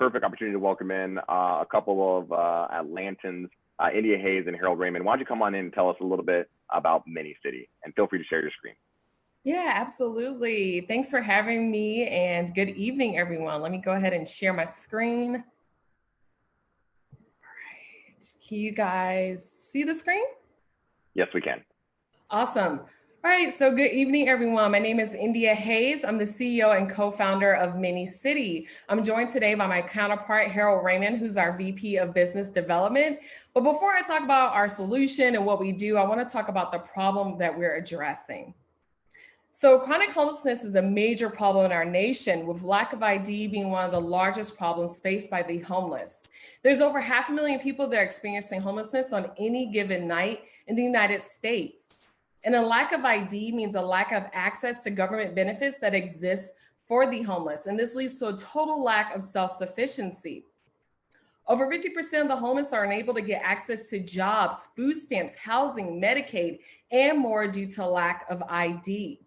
perfect opportunity to welcome in a couple of Atlantans, India Hayes and Harold Raymond. Why don't you come on in and tell us a little bit about Mini City, and feel free to share your screen. Yeah, absolutely. Thanks for having me, and good evening, everyone. Let me go ahead and share my screen. All right, can you guys see the screen? Yes, we can. Awesome. All right, so good evening, everyone. My name is India Hayes. I'm the CEO and co-founder of Mini City. I'm joined today by my counterpart, Harold Raymond, who's our VP of Business Development. But before I talk about our solution and what we do, I want to talk about the problem that we're addressing. So chronic homelessness is a major problem in our nation, with lack of ID being one of the largest problems faced by the homeless. There's over 500,000 people that are experiencing homelessness on any given night in the United States. And a lack of ID means a lack of access to government benefits that exist for the homeless. And this leads to a total lack of self-sufficiency. Over 50% of the homeless are unable to get access to jobs, food stamps, housing, Medicaid, and more due to lack of ID.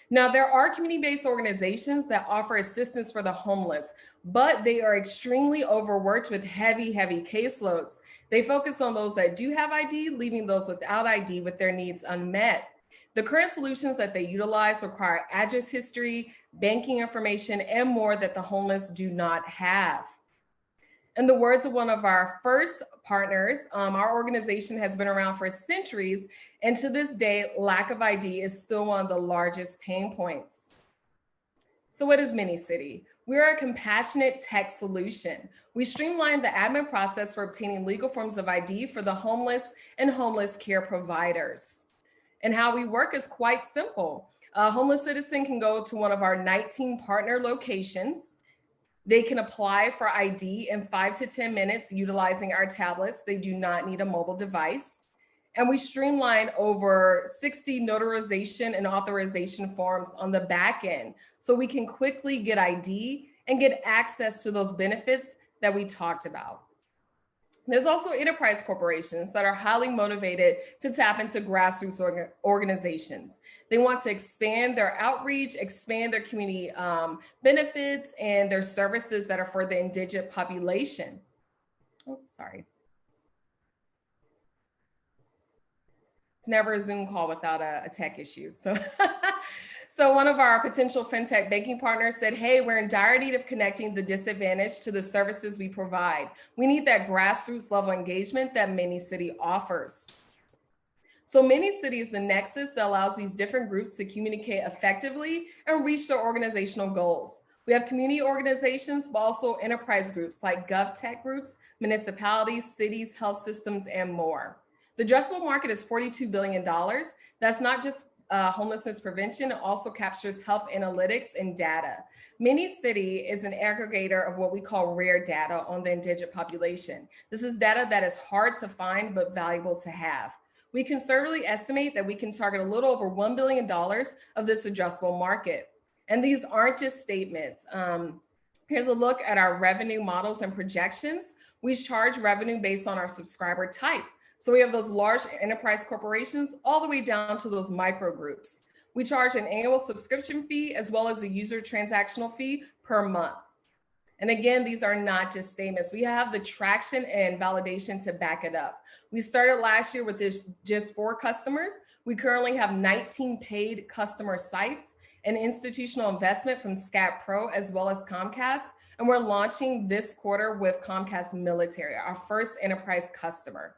Now, there are community-based organizations that offer assistance for the homeless, but they are extremely overworked with heavy caseloads. They focus on those that do have ID, leaving those without ID with their needs unmet. The current solutions that they utilize require address history, banking information, and more that the homeless do not have. In the words of one of our first partners, our organization has been around for centuries, and to this day, lack of ID is still one of the largest pain points. So what is Mini City? We're a compassionate tech solution. We streamline the admin process for obtaining legal forms of ID for the homeless and homeless care providers. And how we work is quite simple. A homeless citizen can go to one of our 19 partner locations. They can apply for ID in 5 to 10 minutes utilizing our tablets. They do not need a mobile device. And we streamline over 60 notarization and authorization forms on the back end, so we can quickly get ID and get access to those benefits that we talked about. There's also enterprise corporations that are highly motivated to tap into grassroots organizations. They want to expand their outreach, expand their community benefits and their services that are for the indigent population. Oh, sorry. It's never a Zoom call without a tech issue. So one of our potential fintech banking partners said, hey, we're in dire need of connecting the disadvantaged to the services we provide. We need that grassroots level engagement that Mini City offers. So Mini City is the nexus that allows these different groups to communicate effectively and reach their organizational goals. We have community organizations, but also enterprise groups like GovTech groups, municipalities, cities, health systems, and more. The addressable market is $42 billion. That's not just homelessness prevention, it also captures health analytics and data. Mini City is an aggregator of what we call rare data on the indigent population. This is data that is hard to find but valuable to have. We conservatively estimate that we can target a little over $1 billion of this addressable market. And these aren't just statements. Here's a look at our revenue models and projections. We charge revenue based on our subscriber type. So we have those large enterprise corporations all the way down to those micro groups. We charge an annual subscription fee as well as a user transactional fee per month. And again, these are not just statements. We have the traction and validation to back it up. We started last year with just 4 customers. We currently have 19 paid customer sites and institutional investment from Scat Pro as well as Comcast. And we're launching this quarter with Comcast Military, our first enterprise customer.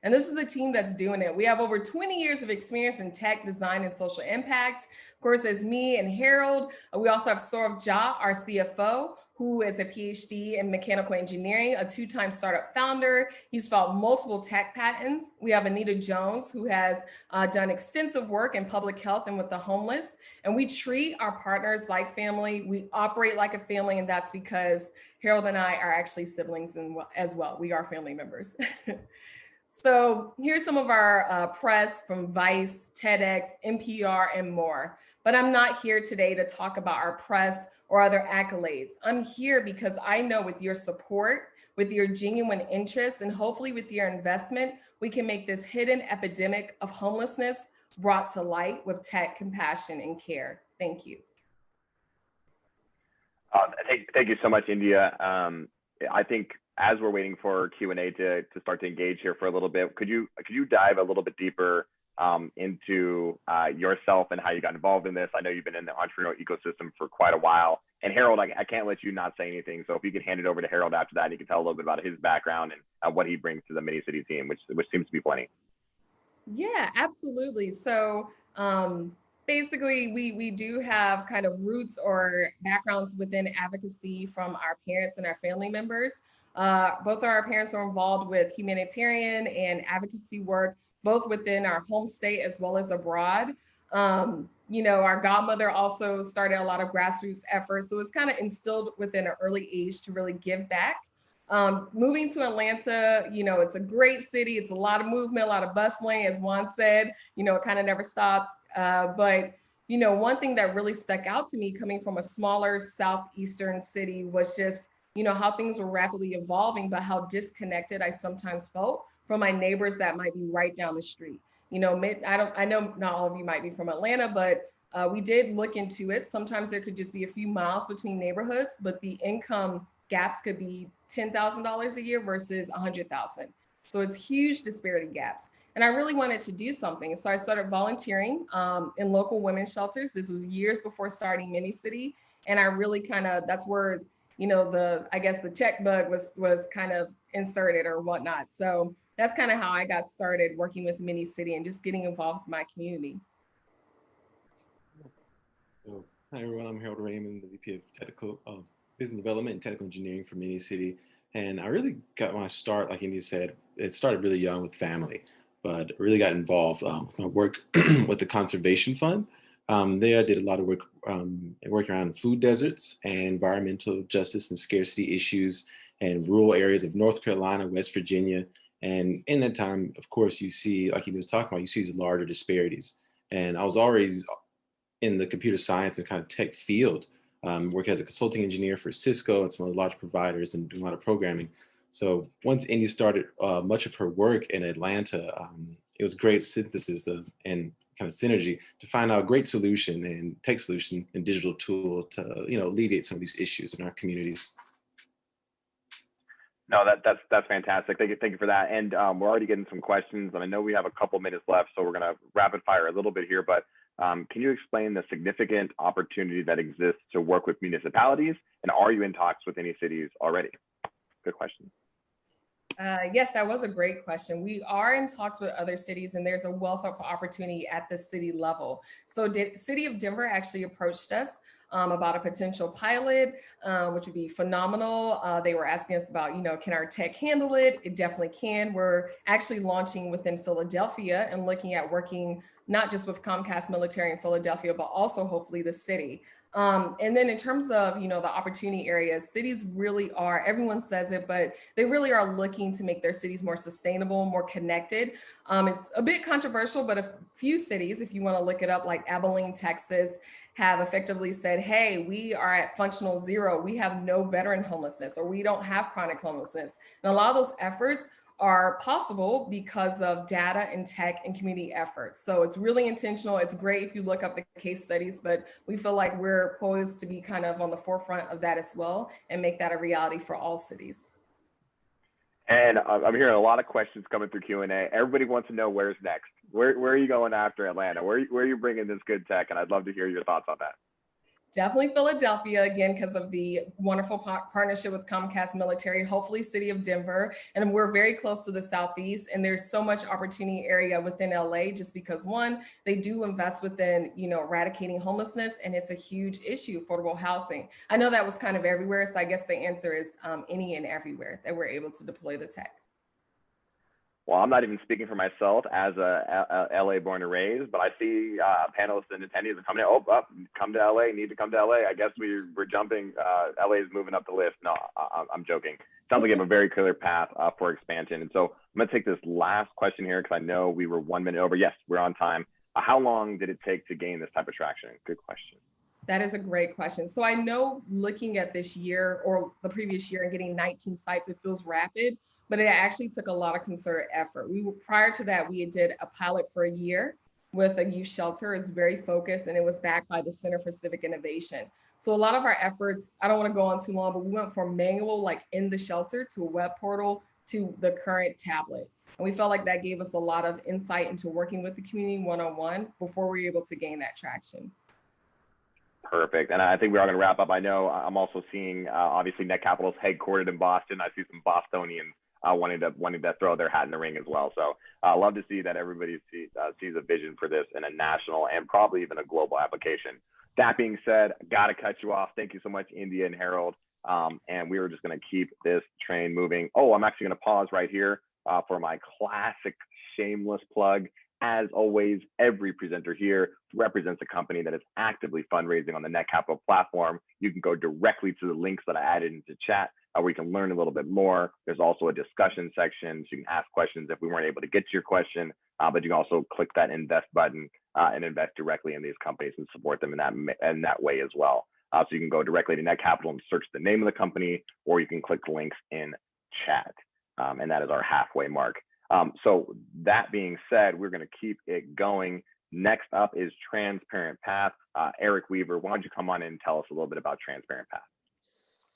And this is the team that's doing it. We have over 20 years of experience in tech, design, and social impact. Of course, there's me and Harold. We also have Saurav Jha, our CFO, who is a PhD in mechanical engineering, a 2-time startup founder. He's filed multiple tech patents. We have Anita Jones, who has done extensive work in public health and with the homeless. And we treat our partners like family. We operate like a family, and that's because Harold and I are actually siblings as well. We are family members. So here's some of our press from Vice, TEDx, NPR, and more. But I'm not here today to talk about our press or other accolades. I'm here because I know with your support, with your genuine interest, and hopefully with your investment, we can make this hidden epidemic of homelessness brought to light with tech, compassion, and care. Thank you. Thank you so much, India. I think as we're waiting for Q&A to start to engage here for a little bit, could you dive a little bit deeper into yourself and how you got involved in this? I know you've been in the entrepreneurial ecosystem for quite a while. And Harold, I can't let you not say anything. So if you could hand it over to Harold after that, and you can tell a little bit about his background and what he brings to the Mini City team, which seems to be plenty. Yeah, absolutely. So basically, we do have kind of roots or backgrounds within advocacy from our parents and our family members. Both of our parents were involved with humanitarian and advocacy work, both within our home state as well as abroad. Our godmother also started a lot of grassroots efforts. So it's kind of instilled within an early age to really give back. Moving to Atlanta, it's a great city. It's a lot of movement, a lot of bustling, as Juan said, it kind of never stops. But one thing that really stuck out to me coming from a smaller Southeastern city was just, how things were rapidly evolving, but how disconnected I sometimes felt from my neighbors that might be right down the street. I know not all of you might be from Atlanta, but we did look into it. Sometimes there could just be a few miles between neighborhoods, but the income gaps could be $10,000 a year versus $100,000. So it's huge disparity gaps. And I really wanted to do something. So I started volunteering in local women's shelters. This was years before starting Mini City. And I really that's where, the tech bug was kind of inserted or whatnot. So that's kind of how I got started working with Mini City and just getting involved with my community. So, hi everyone, I'm Harold Raymond, the VP of Technical Business Development and Technical Engineering for Mini City. And I really got my start, like Indy said, it started really young with family, but really got involved with my work with the Conservation Fund. There I did a lot of work working around food deserts and environmental justice and scarcity issues and rural areas of North Carolina, West Virginia. And in that time, of course, you see, like he was talking about, you see these larger disparities. And I was already in the computer science and kind of tech field, working as a consulting engineer for Cisco. It's one of the large providers and doing a lot of programming. So once Indy started much of her work in Atlanta, it was great synthesis and kind of synergy to find out a great solution and tech solution and digital tool to alleviate some of these issues in our communities. No, that's fantastic. Thank you for that. And we're already getting some questions, and I know we have a couple minutes left, so we're going to rapid fire a little bit here. But can you explain the significant opportunity that exists to work with municipalities, and are you in talks with any cities already? Good question. Yes, that was a great question. We are in talks with other cities, and there's a wealth of opportunity at the city level. So City of Denver actually approached us about a potential pilot, which would be phenomenal. They were asking us about, can our tech handle it? It definitely can. We're actually launching within Philadelphia and looking at working not just with Comcast Military in Philadelphia, but also hopefully the city. And then in terms of, the opportunity areas, cities really are, everyone says it, but they really are looking to make their cities more sustainable, more connected. It's a bit controversial, but a few cities, if you want to look it up, like Abilene, Texas, have effectively said, hey, we are at functional zero. We have no veteran homelessness, or we don't have chronic homelessness. And a lot of those efforts are possible because of data and tech and community efforts. So it's really intentional. It's great if you look up the case studies, but we feel like we're poised to be kind of on the forefront of that as well and make that a reality for all cities. And I'm hearing a lot of questions coming through Q&A. Everybody wants to know where's next. Where are you going after Atlanta? Where are you bringing this good tech? And I'd love to hear your thoughts on that. Definitely Philadelphia, again, because of the wonderful partnership with Comcast Military, hopefully City of Denver. And we're very close to the Southeast, and there's so much opportunity area within LA just because, one, they do invest within, eradicating homelessness, and it's a huge issue, affordable housing. I know that was kind of everywhere, so I guess the answer is any and everywhere that we're able to deploy the tech. Well, I'm not even speaking for myself as a LA born and raised, but I see panelists and attendees are coming in. Come to LA, need to come to LA. I guess we're jumping. LA is moving up the list. No, I'm joking. Sounds like you have a very clear path for expansion. And so I'm going to take this last question here because I know we were 1 minute over. Yes, we're on time. How long did it take to gain this type of traction? Good question. That is a great question. So I know looking at this year or the previous year and getting 19 sites, it feels rapid, but it actually took a lot of concerted effort. Prior to that, we did a pilot for a year with a youth shelter. It was very focused, and it was backed by the Center for Civic Innovation. So a lot of our efforts, I don't want to go on too long, but we went from manual, like in the shelter, to a web portal, to the current tablet. And we felt like that gave us a lot of insight into working with the community one-on-one before we were able to gain that traction. Perfect. And I think we are going to wrap up. I know I'm also seeing, obviously, Netcapital's headquartered in Boston. I see some Bostonians wanting to throw their hat in the ring as well. So I love to see that everybody sees a vision for this in a national and probably even a global application. That being said, got to cut you off. Thank you so much, India and Harold. And we are just going to keep this train moving. Oh, I'm actually going to pause right here for my classic shameless plug. As always, every presenter here represents a company that is actively fundraising on the Netcapital platform. You can go directly to the links that I added into chat where you can learn a little bit more. There's also a discussion section, so you can ask questions if we weren't able to get to your question, but you can also click that invest button and invest directly in these companies and support them in that way as well. So you can go directly to Netcapital and search the name of the company, or you can click the links in chat. And that is our halfway mark. So that being said, we're going to keep it going. Next up is Transparent Path. Eric Weaver, why don't you come on in and tell us a little bit about Transparent Path?